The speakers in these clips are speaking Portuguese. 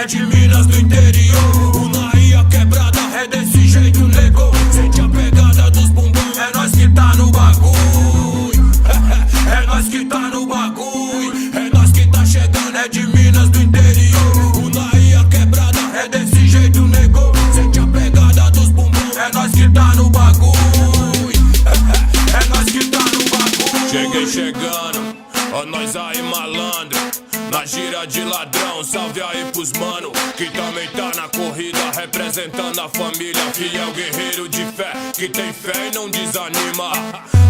é de Minas do interior. O Naia quebrada é desse jeito, nego. Sente a pegada dos bumbum, é nós que tá no bagulho. É nós que tá no bagulho. É nós que tá chegando, é de Minas do interior. O Naia quebrada é desse jeito, nego. Sente a pegada dos bumbum, é nós que tá no bagulho. É nós que tá no bagulho. Cheguei chegando, ó nós aí malandro, na gira de ladrão. Salve aí pros mano que também tá na corrida, representando a família, fiel guerreiro de fé, que tem fé e não desanima.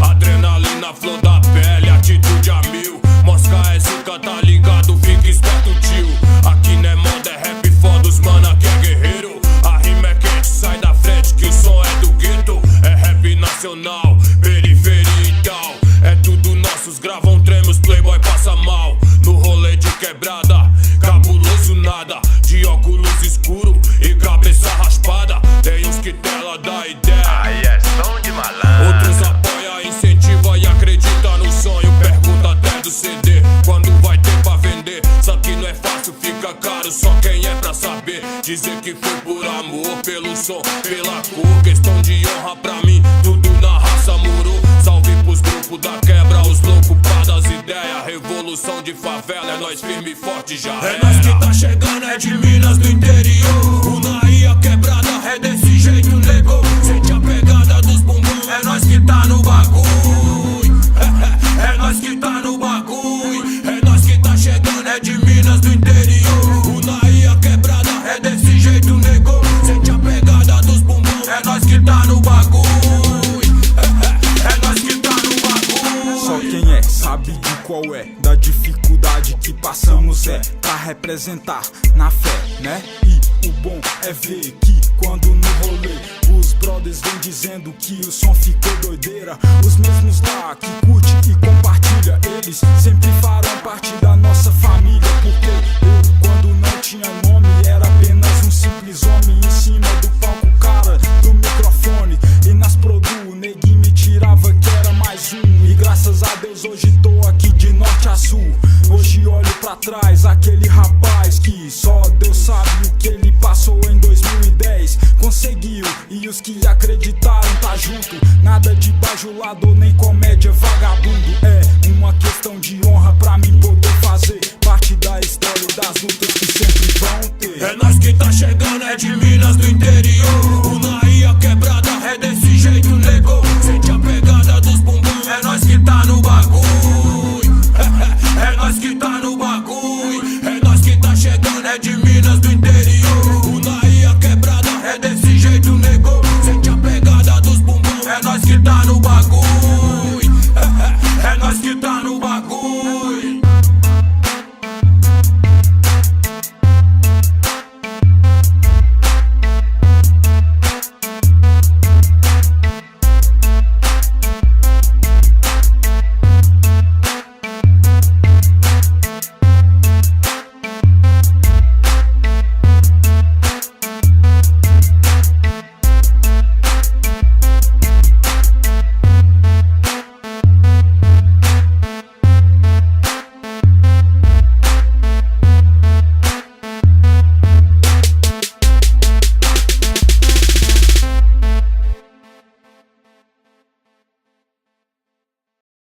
Adrenalina, flor da pele, atitude a mil. Mosca S, tá ligado, fica esperto tio. Aqui não é moda, é rap foda, os mano aqui é guerreiro. A rima é quente, sai da frente que o som é do gueto. É rap nacional, periferia e tal. É tudo nossos, gravam tremos, playboy passa mal. No rolê de quebrada, cabuloso nada. De óculos escuro e cabeça raspada. Tem uns que tela da ideia, aí é som de malandro. outros apoia, incentiva e acredita no sonho. Pergunta até do CD, quando vai ter pra vender. Só que não é fácil, fica caro, só quem é pra saber. Dizer que foi por amor, pelo som, pela cor. Questão de honra pra mim, tudo na raça muro. Salve pros grupos da quebra, os loucos pra das ideias. Revolução de favela, é nós firme e forte, já é nós que tá chegando, é de Minas do interior. O Naia quebrada é desse jeito, nego. Sente a pegada dos bumbum, é nós que tá no bagulho. É nós que tá no bagulho. É nós que tá chegando, é de Minas do interior. O Naia quebrada é desse jeito, nego. Sente a pegada dos bumbum, é nós que tá no bagulho. É nós que tá no bagulho. Só quem é, sabe de qual é, da dificuldade que passamos é pra representar na fé, né? E o bom é ver que quando no rolê os brothers vêm dizendo que o som ficou doideira, os mesmos lá que curte e compartilha, eles sempre farão parte da nossa família. Porque eu, quando não tinha nome, era apenas um simples homem em cima do palco, cara do microfone. E nas produ, o neguinho me tirava que era mais um. E graças a Deus hoje tô aqui de norte a sul. Hoje olho pra trás, aquele rapaz que só Deus sabe o que ele passou em 2010. Conseguiu, e os que acreditaram tá junto. Nada de bajulador nem comédia vagabundo. É uma questão de honra pra mim poder fazer parte da história e das lutas que sempre vão ter. É nós que tá chegando, é de Minas do interior.